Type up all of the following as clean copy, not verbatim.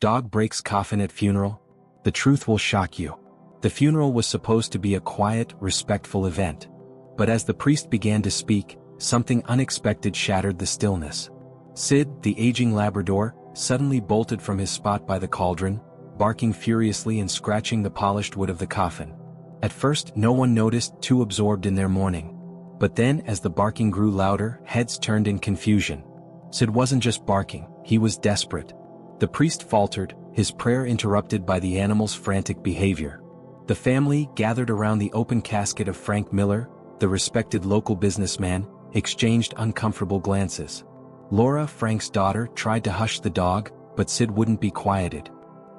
Dog breaks coffin at funeral? The truth will shock you. The funeral was supposed to be a quiet, respectful event. But as the priest began to speak, something unexpected shattered the stillness. Sid, the aging Labrador, suddenly bolted from his spot by the cauldron, barking furiously and scratching the polished wood of the coffin. At first, no one noticed, too absorbed in their mourning. But then, as the barking grew louder, heads turned in confusion. Sid wasn't just barking, he was desperate. The priest faltered, his prayer interrupted by the animal's frantic behavior. The family, gathered around the open casket of Frank Miller, the respected local businessman, exchanged uncomfortable glances. Laura, Frank's daughter, tried to hush the dog, but Sid wouldn't be quieted.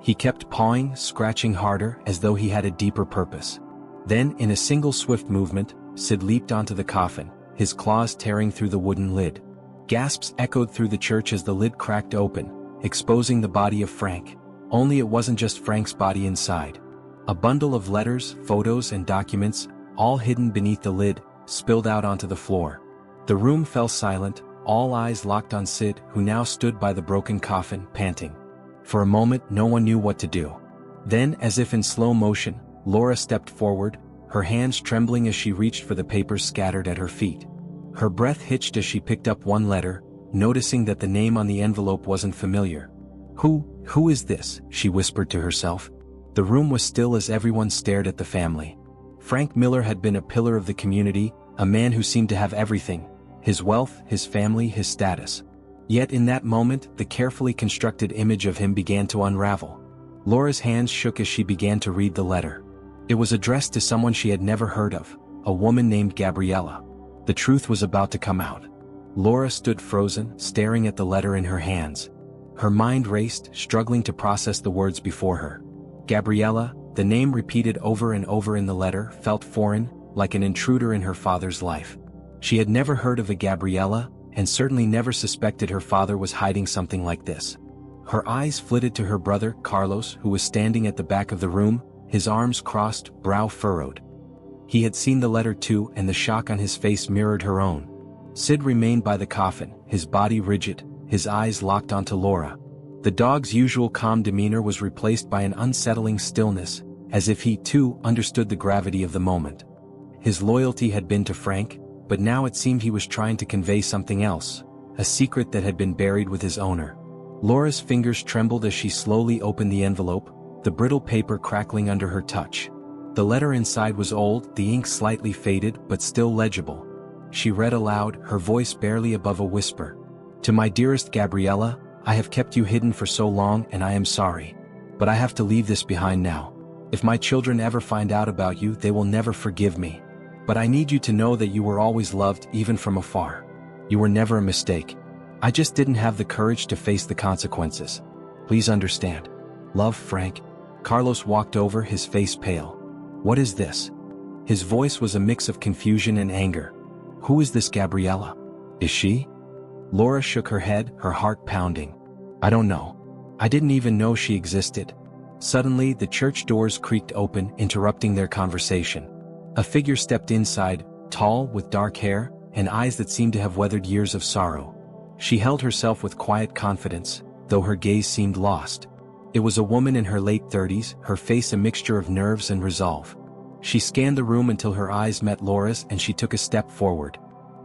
He kept pawing, scratching harder, as though he had a deeper purpose. Then, in a single swift movement, Sid leaped onto the coffin, his claws tearing through the wooden lid. Gasps echoed through the church as the lid cracked open, exposing the body of Frank. Only it wasn't just Frank's body inside. A bundle of letters, photos, and documents, all hidden beneath the lid, spilled out onto the floor. The room fell silent, all eyes locked on Sid, who now stood by the broken coffin, panting. For a moment, no one knew what to do. Then, as if in slow motion, Laura stepped forward, her hands trembling as she reached for the papers scattered at her feet. Her breath hitched as she picked up one letter, noticing that the name on the envelope wasn't familiar. Who is this?" she whispered to herself. The room was still as everyone stared at the family. Frank Miller had been a pillar of the community, a man who seemed to have everything: his wealth, his family, his status. Yet in that moment, the carefully constructed image of him began to unravel. Laura's hands shook as she began to read the letter. It was addressed to someone she had never heard of, a woman named Gabriella. The truth was about to come out. Laura stood frozen, staring at the letter in her hands. Her mind raced, struggling to process the words before her. Gabriella, the name repeated over and over in the letter, felt foreign, like an intruder in her father's life. She had never heard of a Gabriella, and certainly never suspected her father was hiding something like this. Her eyes flitted to her brother, Carlos, who was standing at the back of the room, his arms crossed, brow furrowed. He had seen the letter too, and the shock on his face mirrored her own. Sid remained by the coffin, his body rigid, his eyes locked onto Laura. The dog's usual calm demeanor was replaced by an unsettling stillness, as if he too understood the gravity of the moment. His loyalty had been to Frank, but now it seemed he was trying to convey something else, a secret that had been buried with his owner. Laura's fingers trembled as she slowly opened the envelope, the brittle paper crackling under her touch. The letter inside was old, the ink slightly faded, but still legible. She read aloud, her voice barely above a whisper. "To my dearest Gabriella, I have kept you hidden for so long and I am sorry. But I have to leave this behind now. If my children ever find out about you, they will never forgive me. But I need you to know that you were always loved, even from afar. You were never a mistake. I just didn't have the courage to face the consequences. Please understand. Love, Frank." Carlos walked over, his face pale. "What is this?" His voice was a mix of confusion and anger. "Who is this Gabriella? Is she?" Laura shook her head, her heart pounding. "I don't know. I didn't even know she existed." Suddenly, the church doors creaked open, interrupting their conversation. A figure stepped inside, tall, with dark hair, and eyes that seemed to have weathered years of sorrow. She held herself with quiet confidence, though her gaze seemed lost. It was a woman in her late 30s, her face a mixture of nerves and resolve. She scanned the room until her eyes met Laura's and she took a step forward.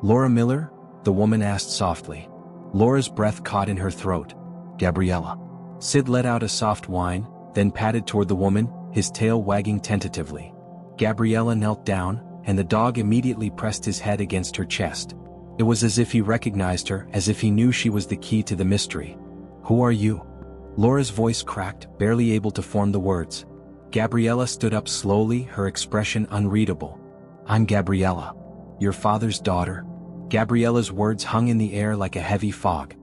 "Laura Miller?" the woman asked softly. Laura's breath caught in her throat. "Gabriella." Sid let out a soft whine, then padded toward the woman, his tail wagging tentatively. Gabriella knelt down, and the dog immediately pressed his head against her chest. It was as if he recognized her, as if he knew she was the key to the mystery. "Who are you?" Laura's voice cracked, barely able to form the words. Gabriella stood up slowly, her expression unreadable. "I'm Gabriella. Your father's daughter." Gabriella's words hung in the air like a heavy fog.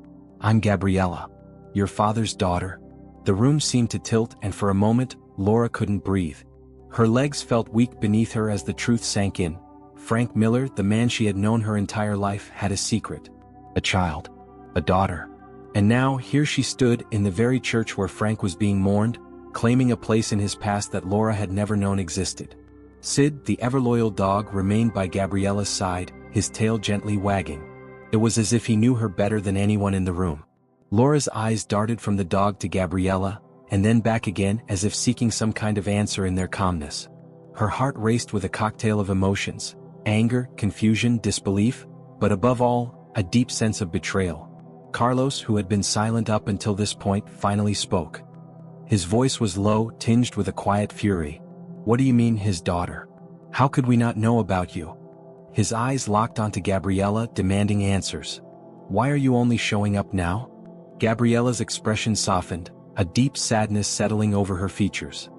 "I'm Gabriella. Your father's daughter." The room seemed to tilt, and for a moment, Laura couldn't breathe. Her legs felt weak beneath her as the truth sank in. Frank Miller, the man she had known her entire life, had a secret. A child. A daughter. And now, here she stood, in the very church where Frank was being mourned, claiming a place in his past that Laura had never known existed. Sid, the ever-loyal dog, remained by Gabriella's side, his tail gently wagging. It was as if he knew her better than anyone in the room. Laura's eyes darted from the dog to Gabriella, and then back again as if seeking some kind of answer in their calmness. Her heart raced with a cocktail of emotions: anger, confusion, disbelief, but above all, a deep sense of betrayal. Carlos, who had been silent up until this point, finally spoke. His voice was low, tinged with a quiet fury. "What do you mean, his daughter? How could we not know about you?" His eyes locked onto Gabriella, demanding answers. "Why are you only showing up now?" Gabriella's expression softened, a deep sadness settling over her features.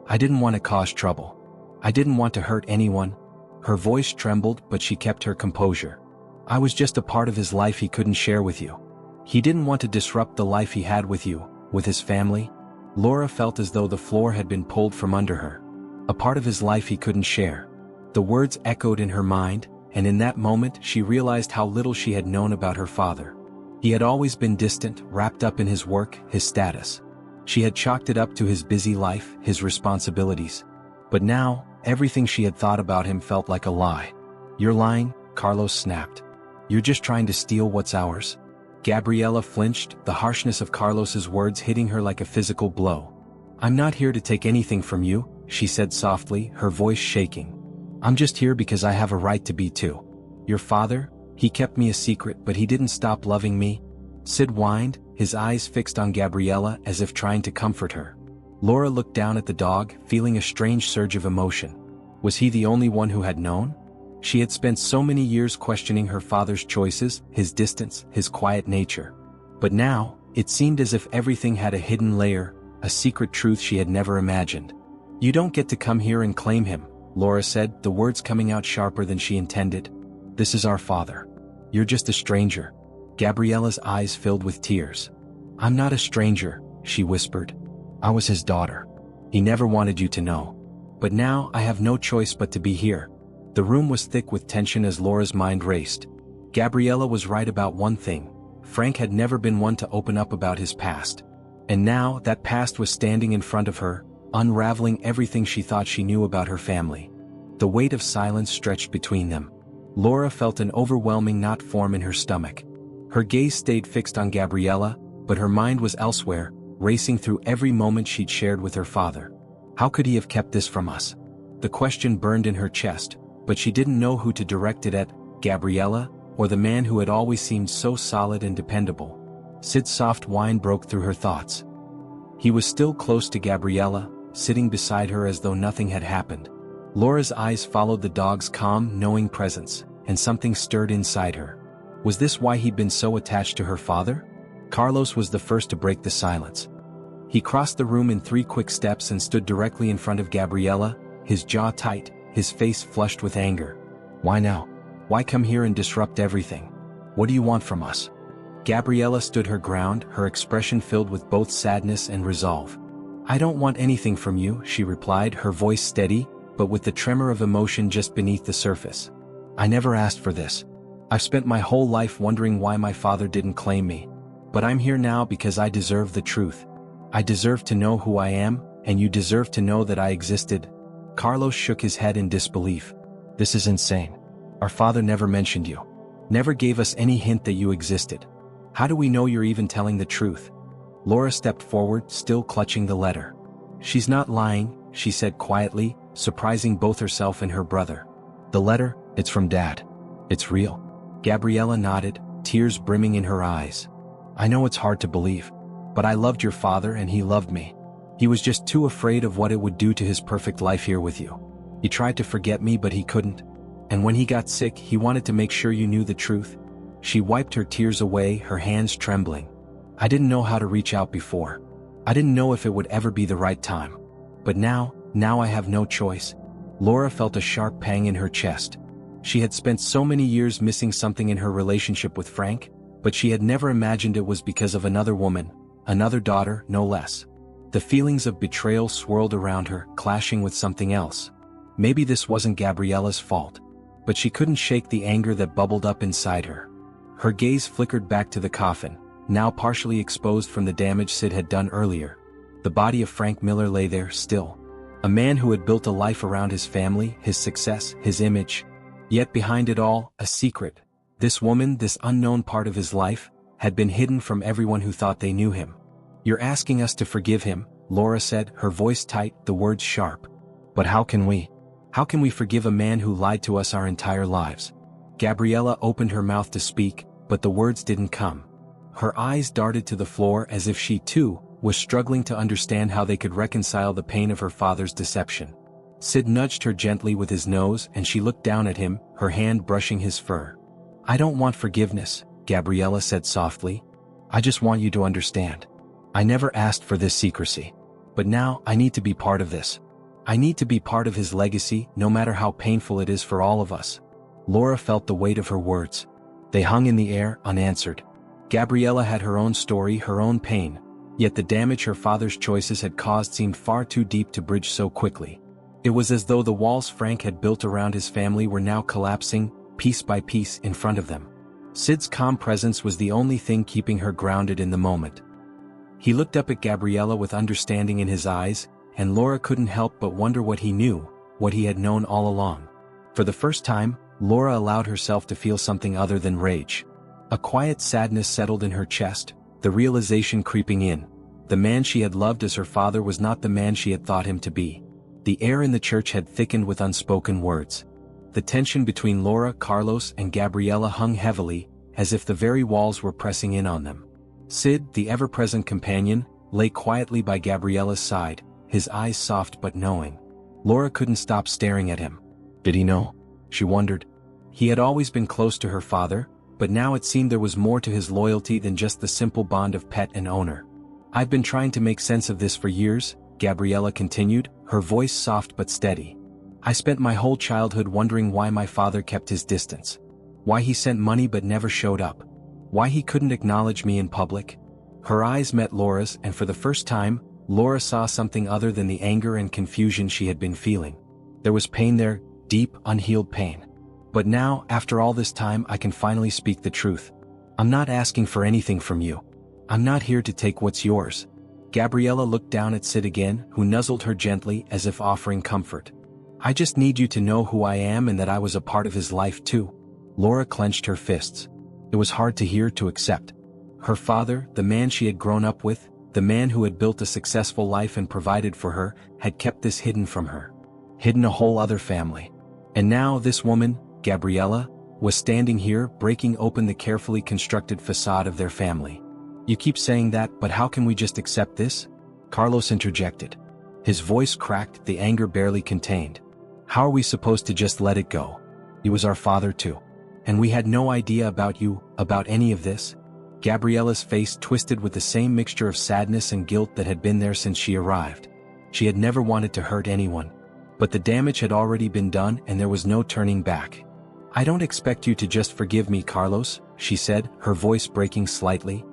"I didn't want to cause trouble. I didn't want to hurt anyone." Her voice trembled, but she kept her composure. "I was just a part of his life he couldn't share with you. He didn't want to disrupt the life he had with you, with his family." Laura felt as though the floor had been pulled from under her. A part of his life he couldn't share. The words echoed in her mind, and in that moment she realized how little she had known about her father. He had always been distant, wrapped up in his work, his status. She had chalked it up to his busy life, his responsibilities. But now, everything she had thought about him felt like a lie. "You're lying," Carlos snapped. "You're just trying to steal what's ours." Gabriella flinched, the harshness of Carlos's words hitting her like a physical blow. "I'm not here to take anything from you," she said softly, her voice shaking. "I'm just here because I have a right to be too. Your father, he kept me a secret, but he didn't stop loving me." Sid whined, his eyes fixed on Gabriella as if trying to comfort her. Laura looked down at the dog, feeling a strange surge of emotion. Was he the only one who had known? She had spent so many years questioning her father's choices, his distance, his quiet nature. But now, it seemed as if everything had a hidden layer, a secret truth she had never imagined. "You don't get to come here and claim him," Laura said, the words coming out sharper than she intended. "This is our father. You're just a stranger." Gabriella's eyes filled with tears. "I'm not a stranger," she whispered. "I was his daughter. He never wanted you to know. But now I have no choice but to be here." The room was thick with tension as Laura's mind raced. Gabriella was right about one thing: Frank had never been one to open up about his past. And now that past was standing in front of her, unraveling everything she thought she knew about her family. The weight of silence stretched between them. Laura felt an overwhelming knot form in her stomach. Her gaze stayed fixed on Gabriella, but her mind was elsewhere, racing through every moment she'd shared with her father. How could he have kept this from us? The question burned in her chest, but she didn't know who to direct it at, Gabriella, or the man who had always seemed so solid and dependable. Sid's soft whine broke through her thoughts. He was still close to Gabriella, sitting beside her as though nothing had happened. Laura's eyes followed the dog's calm, knowing presence, and something stirred inside her. Was this why he'd been so attached to her father? Carlos was the first to break the silence. He crossed the room in 3 quick steps and stood directly in front of Gabriella, his jaw tight, his face flushed with anger. "Why now? Why come here and disrupt everything? What do you want from us?" Gabriella stood her ground, her expression filled with both sadness and resolve. "I don't want anything from you," she replied, her voice steady, but with the tremor of emotion just beneath the surface. "I never asked for this. I've spent my whole life wondering why my father didn't claim me. But I'm here now because I deserve the truth. I deserve to know who I am, and you deserve to know that I existed." Carlos shook his head in disbelief. "This is insane. Our father never mentioned you. Never gave us any hint that you existed. How do we know you're even telling the truth?" Laura stepped forward, still clutching the letter. "She's not lying," she said quietly, surprising both herself and her brother. "The letter, it's from Dad. It's real." Gabriella nodded, tears brimming in her eyes. "I know it's hard to believe. But I loved your father and he loved me. He was just too afraid of what it would do to his perfect life here with you. He tried to forget me but he couldn't. And when he got sick he wanted to make sure you knew the truth." She wiped her tears away, her hands trembling. "I didn't know how to reach out before. I didn't know if it would ever be the right time. But now I have no choice." Laura felt a sharp pang in her chest. She had spent so many years missing something in her relationship with Frank, but she had never imagined it was because of another woman, another daughter, no less. The feelings of betrayal swirled around her, clashing with something else. Maybe this wasn't Gabriella's fault, but she couldn't shake the anger that bubbled up inside her. Her gaze flickered back to the coffin, now partially exposed from the damage Sid had done earlier. The body of Frank Miller lay there, still. A man who had built a life around his family, his success, his image. Yet behind it all, a secret. This woman, this unknown part of his life, had been hidden from everyone who thought they knew him. You're asking us to forgive him, Laura said, her voice tight, the words sharp. But how can we? How can we forgive a man who lied to us our entire lives? Gabriella opened her mouth to speak, but the words didn't come. Her eyes darted to the floor as if she, too, was struggling to understand how they could reconcile the pain of her father's deception. Sid nudged her gently with his nose and she looked down at him, her hand brushing his fur. I don't want forgiveness, Gabriella said softly. I just want you to understand. I never asked for this secrecy. But now I need to be part of this. I need to be part of his legacy, no matter how painful it is for all of us. Laura felt the weight of her words. They hung in the air, unanswered. Gabriella had her own story, her own pain, yet the damage her father's choices had caused seemed far too deep to bridge so quickly. It was as though the walls Frank had built around his family were now collapsing, piece by piece, in front of them. Sid's calm presence was the only thing keeping her grounded in the moment. He looked up at Gabriella with understanding in his eyes, and Laura couldn't help but wonder what he knew, what he had known all along. For the first time, Laura allowed herself to feel something other than rage. A quiet sadness settled in her chest, the realization creeping in. The man she had loved as her father was not the man she had thought him to be. The air in the church had thickened with unspoken words. The tension between Laura, Carlos, and Gabriella hung heavily, as if the very walls were pressing in on them. Sid, the ever-present companion, lay quietly by Gabriella's side, his eyes soft but knowing. Laura couldn't stop staring at him. Did he know? She wondered. He had always been close to her father, but now it seemed there was more to his loyalty than just the simple bond of pet and owner. I've been trying to make sense of this for years, Gabriella continued, her voice soft but steady. I spent my whole childhood wondering why my father kept his distance. Why he sent money but never showed up. Why he couldn't acknowledge me in public. Her eyes met Laura's, and for the first time, Laura saw something other than the anger and confusion she had been feeling. There was pain there, deep, unhealed pain. But now, after all this time, I can finally speak the truth. I'm not asking for anything from you. I'm not here to take what's yours. Gabriella looked down at Sid again, who nuzzled her gently as if offering comfort. I just need you to know who I am and that I was a part of his life too. Laura clenched her fists. It was hard to hear, to accept. Her father, the man she had grown up with, the man who had built a successful life and provided for her, had kept this hidden from her. Hidden a whole other family. And now this woman, Gabriella, was standing here, breaking open the carefully constructed facade of their family. You keep saying that, but how can we just accept this? Carlos interjected. His voice cracked, the anger barely contained. How are we supposed to just let it go? He was our father too. And we had no idea about you, about any of this? Gabriella's face twisted with the same mixture of sadness and guilt that had been there since she arrived. She had never wanted to hurt anyone. But the damage had already been done and there was no turning back. I don't expect you to just forgive me, Carlos, she said, her voice breaking slightly.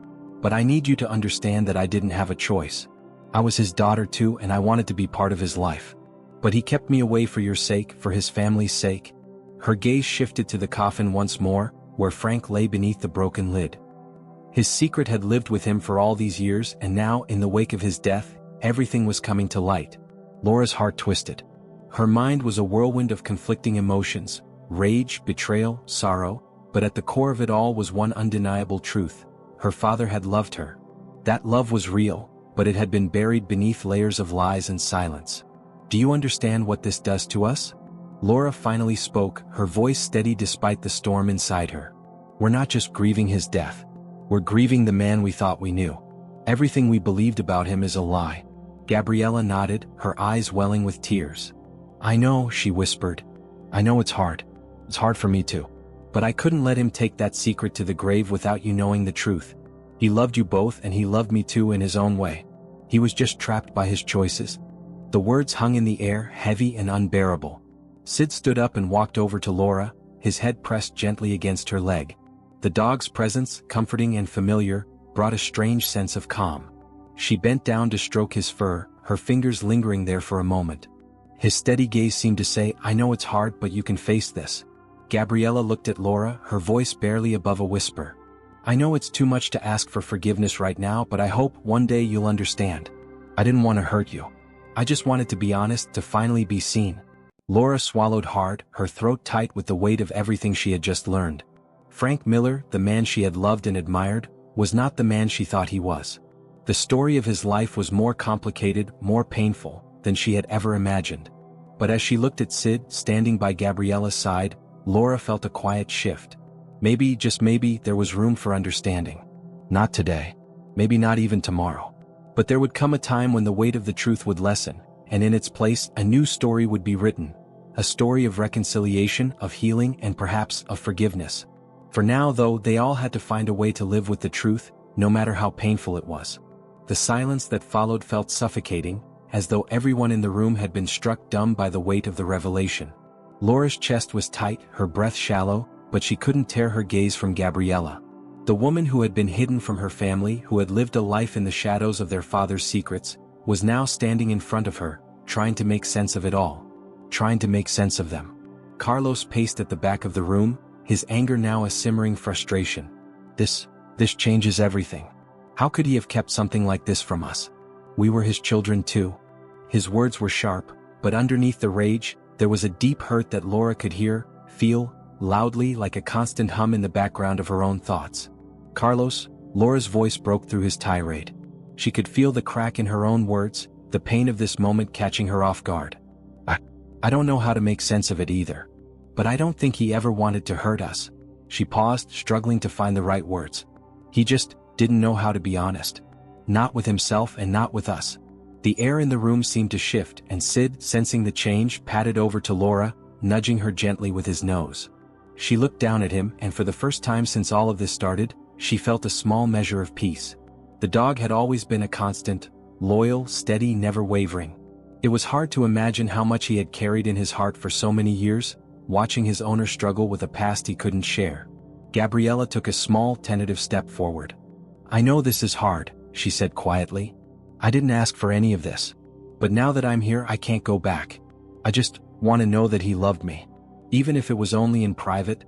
But I need you to understand that I didn't have a choice. I was his daughter too and I wanted to be part of his life. But he kept me away for your sake, for his family's sake. Her gaze shifted to the coffin once more, where Frank lay beneath the broken lid. His secret had lived with him for all these years and now, in the wake of his death, everything was coming to light. Laura's heart twisted. Her mind was a whirlwind of conflicting emotions, rage, betrayal, sorrow, but at the core of it all was one undeniable truth. Her father had loved her. That love was real, but it had been buried beneath layers of lies and silence. Do you understand what this does to us? Laura finally spoke, her voice steady despite the storm inside her. We're not just grieving his death. We're grieving the man we thought we knew. Everything we believed about him is a lie. Gabriella nodded, her eyes welling with tears. I know, she whispered. I know it's hard. It's hard for me too. But I couldn't let him take that secret to the grave without you knowing the truth. He loved you both and he loved me too in his own way. He was just trapped by his choices. The words hung in the air, heavy and unbearable. Sid stood up and walked over to Laura, his head pressed gently against her leg. The dog's presence, comforting and familiar, brought a strange sense of calm. She bent down to stroke his fur, her fingers lingering there for a moment. His steady gaze seemed to say, I know it's hard, but you can face this. Gabriella looked at Laura, her voice barely above a whisper. I know it's too much to ask for forgiveness right now, but I hope one day you'll understand. I didn't want to hurt you. I just wanted to be honest, to finally be seen. Laura swallowed hard, her throat tight with the weight of everything she had just learned. Frank Miller, the man she had loved and admired, was not the man she thought he was. The story of his life was more complicated, more painful, than she had ever imagined. But as she looked at Sid standing by Gabriella's side, Laura felt a quiet shift. Maybe, just maybe, there was room for understanding. Not today. Maybe not even tomorrow. But there would come a time when the weight of the truth would lessen, and in its place, a new story would be written. A story of reconciliation, of healing, and perhaps of forgiveness. For now, though, they all had to find a way to live with the truth, no matter how painful it was. The silence that followed felt suffocating, as though everyone in the room had been struck dumb by the weight of the revelation. Laura's chest was tight, her breath shallow, but she couldn't tear her gaze from Gabriella. The woman who had been hidden from her family, who had lived a life in the shadows of their father's secrets, was now standing in front of her, trying to make sense of it all. Trying to make sense of them. Carlos paced at the back of the room, his anger now a simmering frustration. This changes everything. How could he have kept something like this from us? We were his children too. His words were sharp, but underneath the rage, there was a deep hurt that Laura could hear, feel, loudly, like a constant hum in the background of her own thoughts. Carlos, Laura's voice broke through his tirade. She could feel the crack in her own words, the pain of this moment catching her off guard. I don't know how to make sense of it either. But I don't think he ever wanted to hurt us. She paused, struggling to find the right words. He just didn't know how to be honest. Not with himself and not with us. The air in the room seemed to shift, and Sid, sensing the change, padded over to Laura, nudging her gently with his nose. She looked down at him, and for the first time since all of this started, she felt a small measure of peace. The dog had always been a constant, loyal, steady, never wavering. It was hard to imagine how much he had carried in his heart for so many years, watching his owner struggle with a past he couldn't share. Gabriella took a small, tentative step forward. I know this is hard, she said quietly. I didn't ask for any of this. But now that I'm here, I can't go back. I just want to know that he loved me. Even if it was only in private.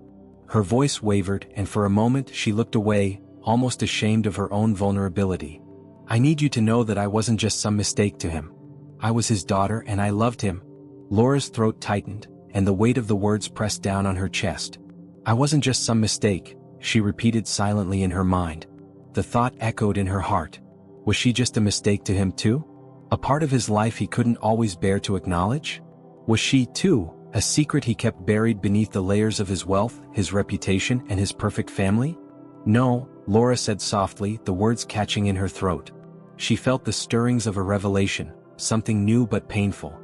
Her voice wavered, and for a moment she looked away, almost ashamed of her own vulnerability. I need you to know that I wasn't just some mistake to him. I was his daughter and I loved him. Laura's throat tightened, and the weight of the words pressed down on her chest. I wasn't just some mistake, she repeated silently in her mind. The thought echoed in her heart. Was she just a mistake to him too? A part of his life he couldn't always bear to acknowledge? Was she, too, a secret he kept buried beneath the layers of his wealth, his reputation, and his perfect family? No, Laura said softly, the words catching in her throat. She felt the stirrings of a revelation. Something new but painful.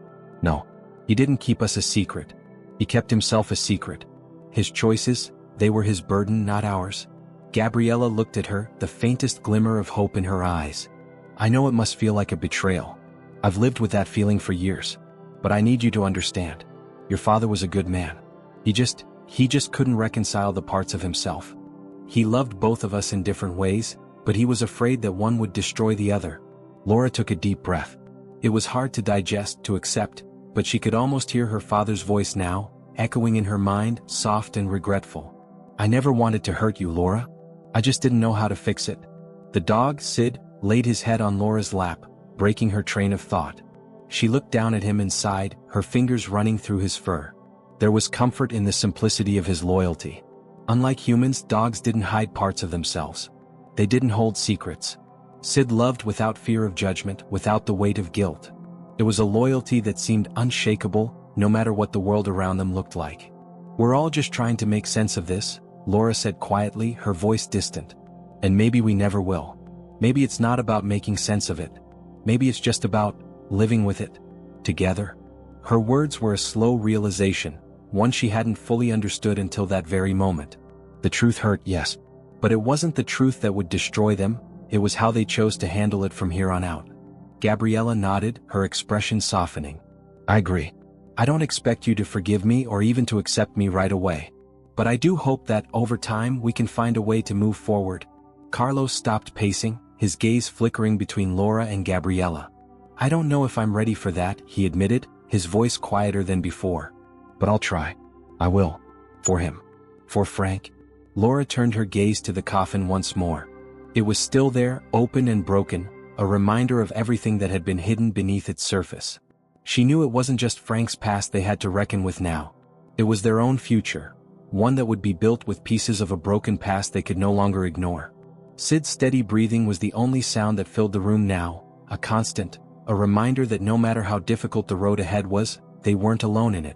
No, he didn't keep us a secret. He kept himself a secret. His choices, they were his burden, not ours. Gabriella looked at her, the faintest glimmer of hope in her eyes. I know it must feel like a betrayal. I've lived with that feeling for years. But I need you to understand. Your father was a good man. He just couldn't reconcile the parts of himself. He loved both of us in different ways, but he was afraid that one would destroy the other. Laura took a deep breath. It was hard to digest, to accept, but she could almost hear her father's voice now, echoing in her mind, soft and regretful. I never wanted to hurt you, Laura. I just didn't know how to fix it. The dog, Sid, laid his head on Laura's lap, breaking her train of thought. She looked down at him and sighed, her fingers running through his fur. There was comfort in the simplicity of his loyalty. Unlike humans, dogs didn't hide parts of themselves. They didn't hold secrets. Sid loved without fear of judgment, without the weight of guilt. It was a loyalty that seemed unshakable, no matter what the world around them looked like. We're all just trying to make sense of this, Laura said quietly, her voice distant. And maybe we never will. Maybe it's not about making sense of it. Maybe it's just about living with it. Together. Her words were a slow realization, one she hadn't fully understood until that very moment. The truth hurt, yes. But it wasn't the truth that would destroy them. It was how they chose to handle it from here on out. Gabriella nodded, her expression softening. I agree. I don't expect you to forgive me or even to accept me right away. But I do hope that, over time, we can find a way to move forward. Carlos stopped pacing, his gaze flickering between Laura and Gabriella. I don't know if I'm ready for that, he admitted, his voice quieter than before. But I'll try. I will. For him. For Frank. Laura turned her gaze to the coffin once more. It was still there, open and broken, a reminder of everything that had been hidden beneath its surface. She knew it wasn't just Frank's past they had to reckon with now. It was their own future, one that would be built with pieces of a broken past they could no longer ignore. Sid's steady breathing was the only sound that filled the room now, a constant, a reminder that no matter how difficult the road ahead was, they weren't alone in it.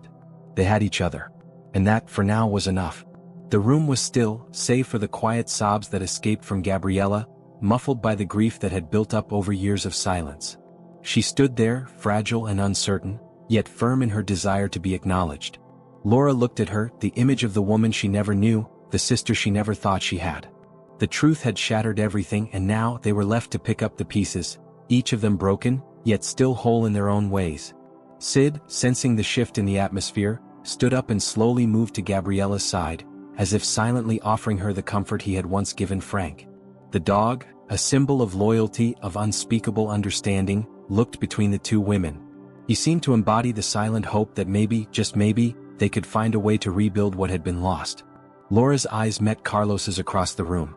They had each other. And that, for now, was enough. The room was still, save for the quiet sobs that escaped from Gabriella, muffled by the grief that had built up over years of silence. She stood there, fragile and uncertain, yet firm in her desire to be acknowledged. Laura looked at her, the image of the woman she never knew, the sister she never thought she had. The truth had shattered everything, and now they were left to pick up the pieces, each of them broken, yet still whole in their own ways. Sid, sensing the shift in the atmosphere, stood up and slowly moved to Gabriella's side, as if silently offering her the comfort he had once given Frank. The dog, a symbol of loyalty, of unspeakable understanding, looked between the two women. He seemed to embody the silent hope that maybe, just maybe, they could find a way to rebuild what had been lost. Laura's eyes met Carlos's across the room.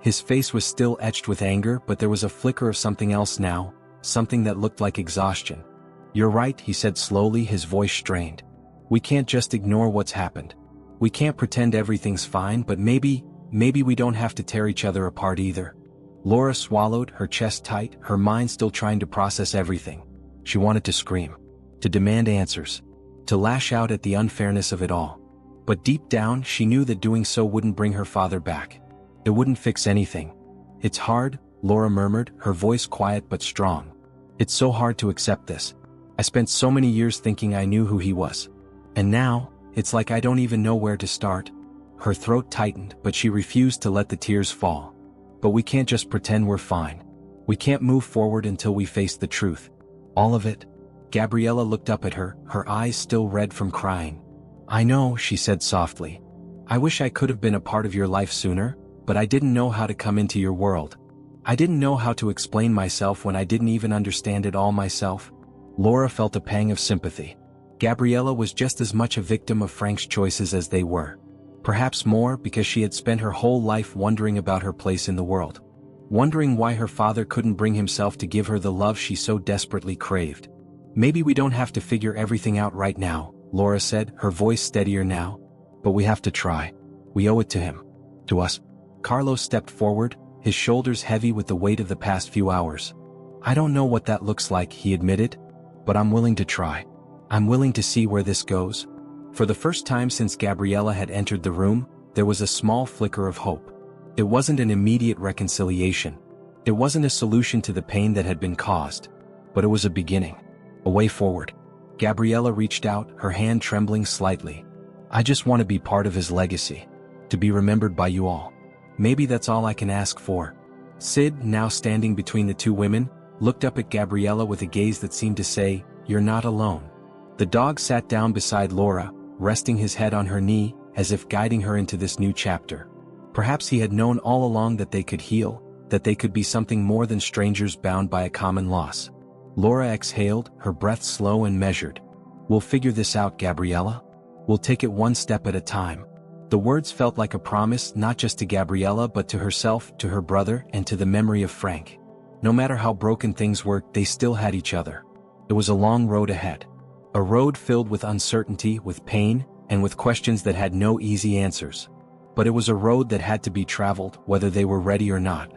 His face was still etched with anger, but there was a flicker of something else now, something that looked like exhaustion. "You're right," he said slowly, his voice strained. "We can't just ignore what's happened. We can't pretend everything's fine, but maybe we don't have to tear each other apart either." Laura swallowed, her chest tight, her mind still trying to process everything. She wanted to scream, to demand answers, to lash out at the unfairness of it all. But deep down, she knew that doing so wouldn't bring her father back. It wouldn't fix anything. "It's hard," Laura murmured, her voice quiet but strong. "It's so hard to accept this. I spent so many years thinking I knew who he was. And now, it's like I don't even know where to start." Her throat tightened, but she refused to let the tears fall. "But we can't just pretend we're fine. We can't move forward until we face the truth. All of it." Gabriella looked up at her, her eyes still red from crying. "I know," she said softly. "I wish I could have been a part of your life sooner, but I didn't know how to come into your world. I didn't know how to explain myself when I didn't even understand it all myself." Laura felt a pang of sympathy. Gabriella was just as much a victim of Frank's choices as they were. Perhaps more, because she had spent her whole life wondering about her place in the world. Wondering why her father couldn't bring himself to give her the love she so desperately craved. "Maybe we don't have to figure everything out right now," Laura said, her voice steadier now. "But we have to try. We owe it to him. To us." Carlos stepped forward, his shoulders heavy with the weight of the past few hours. "I don't know what that looks like," he admitted. "But I'm willing to try. I'm willing to see where this goes." For the first time since Gabriella had entered the room, there was a small flicker of hope. It wasn't an immediate reconciliation. It wasn't a solution to the pain that had been caused. But it was a beginning. A way forward. Gabriella reached out, her hand trembling slightly. "I just want to be part of his legacy. To be remembered by you all. Maybe that's all I can ask for." Sid, now standing between the two women, looked up at Gabriella with a gaze that seemed to say, "You're not alone." The dog sat down beside Laura, resting his head on her knee, as if guiding her into this new chapter. Perhaps he had known all along that they could heal, that they could be something more than strangers bound by a common loss. Laura exhaled, her breath slow and measured. "We'll figure this out, Gabriella. We'll take it one step at a time." The words felt like a promise, not just to Gabriella but to herself, to her brother, and to the memory of Frank. No matter how broken things were, they still had each other. It was a long road ahead. A road filled with uncertainty, with pain, and with questions that had no easy answers. But it was a road that had to be traveled, whether they were ready or not.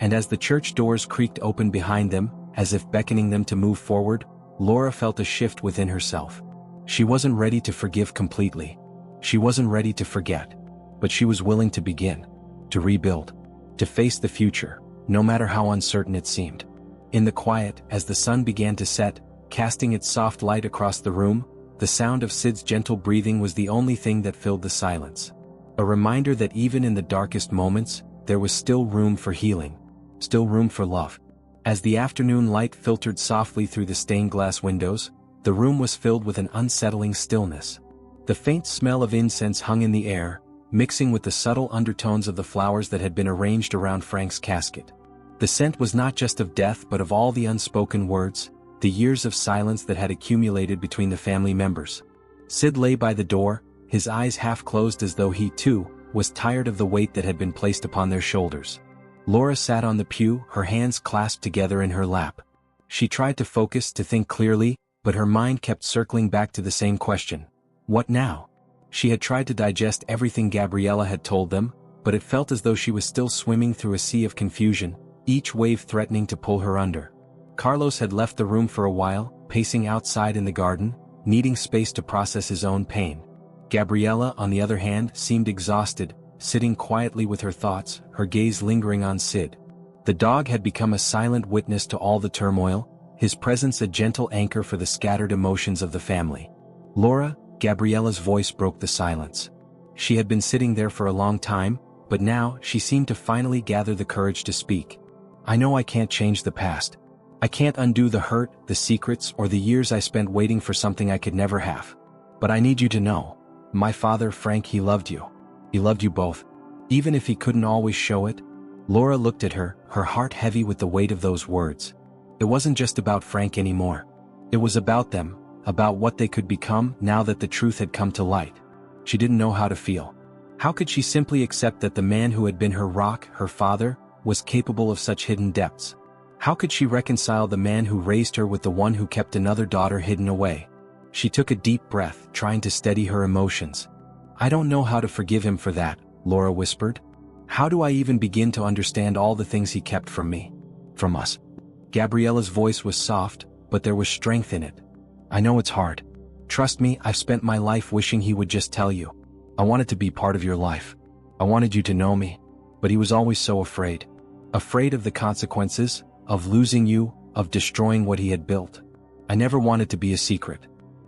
And as the church doors creaked open behind them, as if beckoning them to move forward, Laura felt a shift within herself. She wasn't ready to forgive completely. She wasn't ready to forget. But she was willing to begin. To rebuild. To face the future, no matter how uncertain it seemed. In the quiet, as the sun began to set, casting its soft light across the room, the sound of Sid's gentle breathing was the only thing that filled the silence. A reminder that even in the darkest moments, there was still room for healing. Still room for love. As the afternoon light filtered softly through the stained glass windows, the room was filled with an unsettling stillness. The faint smell of incense hung in the air, mixing with the subtle undertones of the flowers that had been arranged around Frank's casket. The scent was not just of death but of all the unspoken words, the years of silence that had accumulated between the family members. Sid lay by the door, his eyes half closed as though he, too, was tired of the weight that had been placed upon their shoulders. Laura sat on the pew, her hands clasped together in her lap. She tried to focus, to think clearly, but her mind kept circling back to the same question. What now? She had tried to digest everything Gabriella had told them, but it felt as though she was still swimming through a sea of confusion, each wave threatening to pull her under. Carlos had left the room for a while, pacing outside in the garden, needing space to process his own pain. Gabriella, on the other hand, seemed exhausted, sitting quietly with her thoughts, her gaze lingering on Sid. The dog had become a silent witness to all the turmoil, his presence a gentle anchor for the scattered emotions of the family. "Laura," Gabriella's voice broke the silence. She had been sitting there for a long time, but now she seemed to finally gather the courage to speak. "I know I can't change the past. I can't undo the hurt, the secrets, or the years I spent waiting for something I could never have. But I need you to know. My father, Frank, he loved you. He loved you both. Even if he couldn't always show it." Laura looked at her, her heart heavy with the weight of those words. It wasn't just about Frank anymore. It was about them, about what they could become now that the truth had come to light. She didn't know how to feel. How could she simply accept that the man who had been her rock, her father, was capable of such hidden depths? How could she reconcile the man who raised her with the one who kept another daughter hidden away? She took a deep breath, trying to steady her emotions. "I don't know how to forgive him for that," Laura whispered. "How do I even begin to understand all the things he kept from me? From us?" Gabriella's voice was soft, but there was strength in it. "I know it's hard. Trust me, I've spent my life wishing he would just tell you. I wanted to be part of your life. I wanted you to know me. But he was always so afraid. Afraid of the consequences, of losing you, of destroying what he had built. I never wanted to be a secret.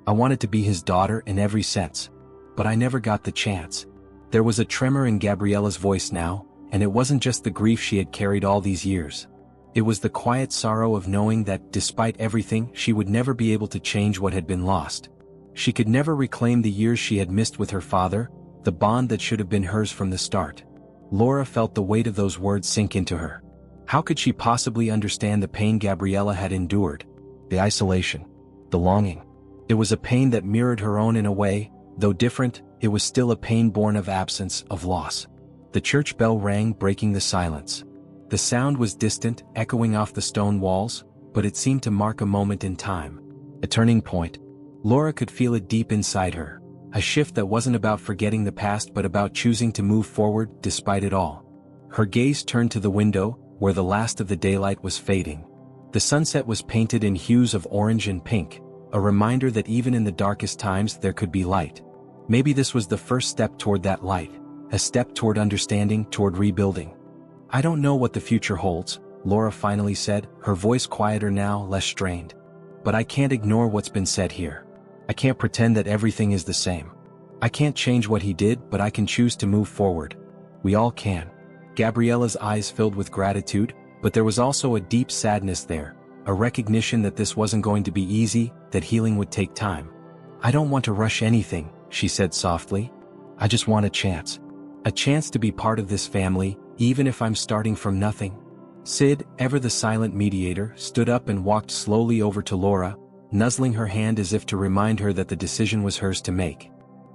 I wanted to be his daughter in every sense. But I never got the chance." There was a tremor in Gabriella's voice now, and it wasn't just the grief she had carried all these years. It was the quiet sorrow of knowing that, despite everything, she would never be able to change what had been lost. She could never reclaim the years she had missed with her father, the bond that should have been hers from the start. Laura felt the weight of those words sink into her. How could she possibly understand the pain Gabriella had endured? The isolation. The longing. It was a pain that mirrored her own in a way. Though different, it was still a pain born of absence, of loss. The church bell rang, breaking the silence. The sound was distant, echoing off the stone walls, but it seemed to mark a moment in time. A turning point. Laura could feel it deep inside her. A shift that wasn't about forgetting the past but about choosing to move forward despite it all. Her gaze turned to the window, where the last of the daylight was fading. The sunset was painted in hues of orange and pink, a reminder that even in the darkest times there could be light. Maybe this was the first step toward that light, a step toward understanding, toward rebuilding. "I don't know what the future holds," Laura finally said, her voice quieter now, less strained. "But I can't ignore what's been said here. I can't pretend that everything is the same. I can't change what he did, but I can choose to move forward. We all can." Gabriella's eyes filled with gratitude, but there was also a deep sadness there, a recognition that this wasn't going to be easy, that healing would take time. "I don't want to rush anything," she said softly. "I just want a chance. A chance to be part of this family, even if I'm starting from nothing." Sid, ever the silent mediator, stood up and walked slowly over to Laura, nuzzling her hand as if to remind her that the decision was hers to make.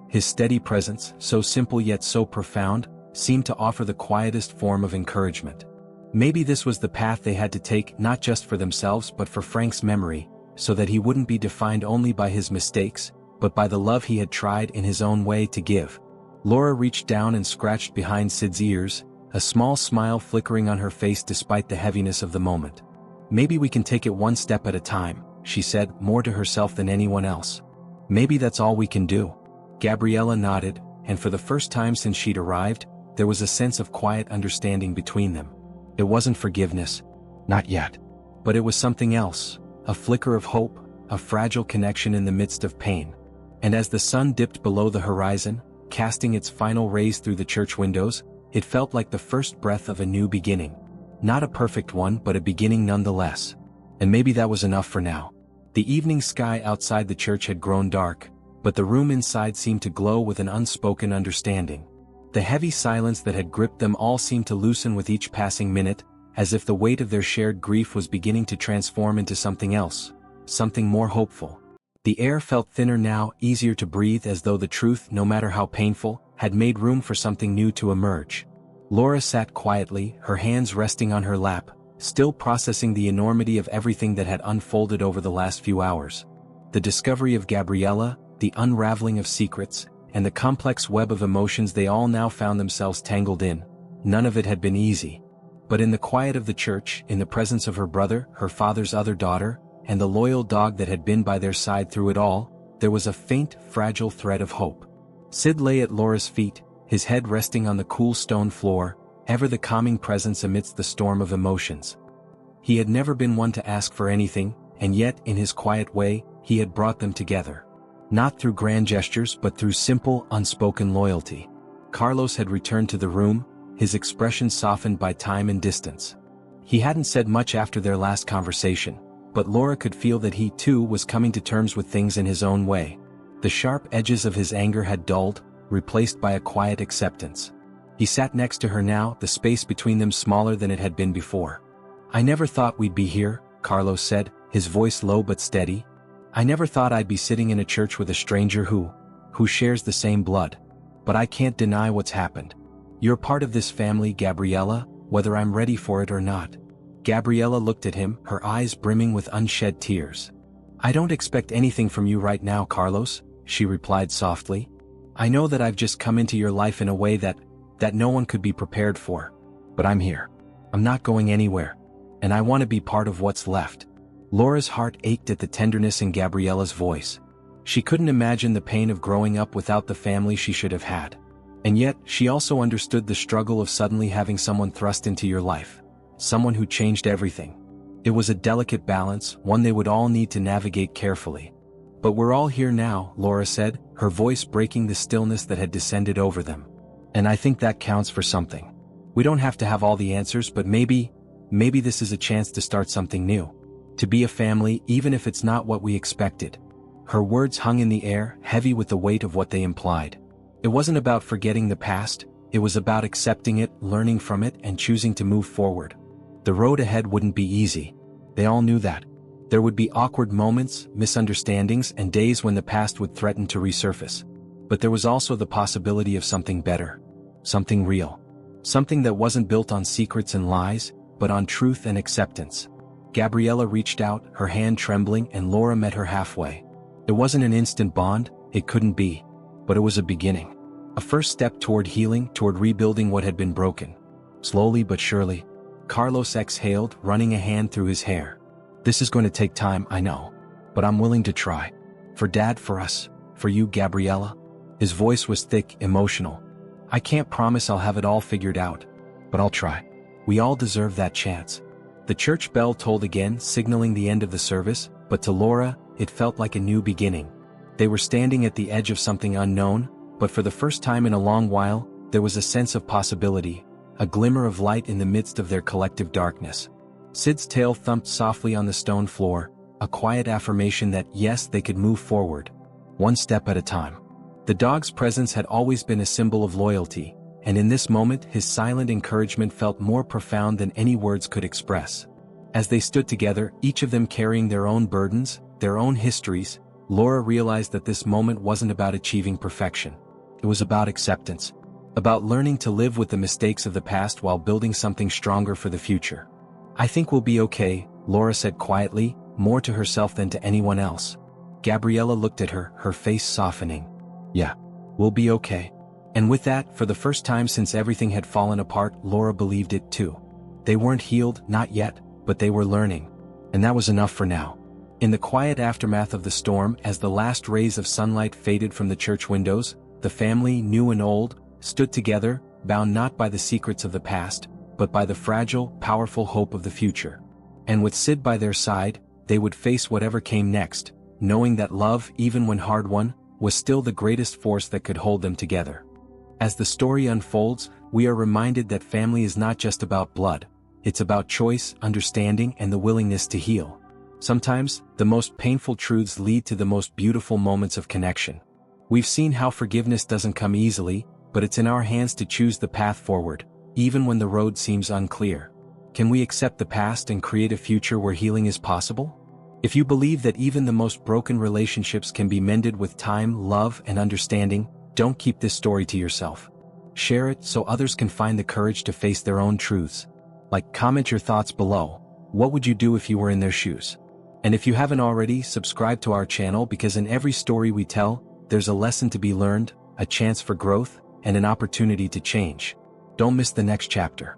His steady presence, so simple yet so profound, seemed to offer the quietest form of encouragement. Maybe this was the path they had to take, not just for themselves but for Frank's memory, so that he wouldn't be defined only by his mistakes, but by the love he had tried in his own way to give. Laura reached down and scratched behind Sid's ears, a small smile flickering on her face despite the heaviness of the moment. "Maybe we can take it one step at a time," she said, more to herself than anyone else. "Maybe that's all we can do." Gabriella nodded, and for the first time since she'd arrived, there was a sense of quiet understanding between them. It wasn't forgiveness. Not yet. But it was something else, a flicker of hope, a fragile connection in the midst of pain. And as the sun dipped below the horizon, casting its final rays through the church windows, it felt like the first breath of a new beginning. Not a perfect one, but a beginning nonetheless. And maybe that was enough for now. The evening sky outside the church had grown dark, but the room inside seemed to glow with an unspoken understanding. The heavy silence that had gripped them all seemed to loosen with each passing minute, as if the weight of their shared grief was beginning to transform into something else, something more hopeful. The air felt thinner now, easier to breathe, as though the truth, no matter how painful, had made room for something new to emerge. Laura sat quietly, her hands resting on her lap, still processing the enormity of everything that had unfolded over the last few hours. The discovery of Gabriella, the unraveling of secrets, and the complex web of emotions they all now found themselves tangled in, None of it had been easy. But in the quiet of the church, in the presence of her brother, her father's other daughter, and the loyal dog that had been by their side through it all, there was a faint, fragile thread of hope. Sid lay at Laura's feet, his head resting on the cool stone floor, ever the calming presence amidst the storm of emotions. He had never been one to ask for anything, and yet, in his quiet way, he had brought them together. Not through grand gestures but through simple, unspoken loyalty. Carlos had returned to the room, his expression softened by time and distance. He hadn't said much after their last conversation, but Laura could feel that he too was coming to terms with things in his own way. The sharp edges of his anger had dulled, replaced by a quiet acceptance. He sat next to her now, the space between them smaller than it had been before. "I never thought we'd be here," Carlos said, his voice low but steady. "I never thought I'd be sitting in a church with a stranger who shares the same blood. But I can't deny what's happened. You're part of this family, Gabriella, whether I'm ready for it or not." Gabriella looked at him, her eyes brimming with unshed tears. "I don't expect anything from you right now, Carlos," she replied softly. "I know that I've just come into your life in a way that no one could be prepared for. But I'm here. I'm not going anywhere. And I want to be part of what's left." Laura's heart ached at the tenderness in Gabriella's voice. She couldn't imagine the pain of growing up without the family she should have had. And yet, she also understood the struggle of suddenly having someone thrust into your life. Someone who changed everything. It was a delicate balance, one they would all need to navigate carefully. "But we're all here now," Laura said, her voice breaking the stillness that had descended over them. "And I think that counts for something. We don't have to have all the answers, but maybe this is a chance to start something new. To be a family, even if it's not what we expected." Her words hung in the air, heavy with the weight of what they implied. It wasn't about forgetting the past, it was about accepting it, learning from it, and choosing to move forward. The road ahead wouldn't be easy. They all knew that. There would be awkward moments, misunderstandings, and days when the past would threaten to resurface. But there was also the possibility of something better. Something real. Something that wasn't built on secrets and lies, but on truth and acceptance. Gabriella reached out, her hand trembling, and Laura met her halfway. It wasn't an instant bond, it couldn't be. But it was a beginning. A first step toward healing, toward rebuilding what had been broken. Slowly but surely. Carlos exhaled, running a hand through his hair. "This is going to take time, I know. But I'm willing to try. For Dad, for us, for you, Gabriella." His voice was thick, emotional. "I can't promise I'll have it all figured out. But I'll try. We all deserve that chance." The church bell tolled again, signaling the end of the service, but to Laura, it felt like a new beginning. They were standing at the edge of something unknown, but for the first time in a long while, there was a sense of possibility, a glimmer of light in the midst of their collective darkness. Sid's tail thumped softly on the stone floor, a quiet affirmation that yes, they could move forward. One step at a time. The dog's presence had always been a symbol of loyalty, and in this moment his silent encouragement felt more profound than any words could express. As they stood together, each of them carrying their own burdens, their own histories, Laura realized that this moment wasn't about achieving perfection. It was about acceptance. About learning to live with the mistakes of the past while building something stronger for the future. "I think we'll be okay," Laura said quietly, more to herself than to anyone else. Gabriella looked at her, her face softening. "Yeah, we'll be okay." And with that, for the first time since everything had fallen apart, Laura believed it too. They weren't healed, not yet, but they were learning. And that was enough for now. In the quiet aftermath of the storm, as the last rays of sunlight faded from the church windows, the family, new and old, stood together, bound not by the secrets of the past, but by the fragile, powerful hope of the future. And with Sid by their side, they would face whatever came next, knowing that love, even when hard-won, was still the greatest force that could hold them together. As the story unfolds, we are reminded that family is not just about blood, it's about choice, understanding, and the willingness to heal. Sometimes, the most painful truths lead to the most beautiful moments of connection. We've seen how forgiveness doesn't come easily, but it's in our hands to choose the path forward, even when the road seems unclear. Can we accept the past and create a future where healing is possible? If you believe that even the most broken relationships can be mended with time, love, and understanding, don't keep this story to yourself. Share it so others can find the courage to face their own truths. Comment your thoughts below. What would you do if you were in their shoes? And if you haven't already, subscribe to our channel, because in every story we tell, there's a lesson to be learned, a chance for growth, and an opportunity to change. Don't miss the next chapter.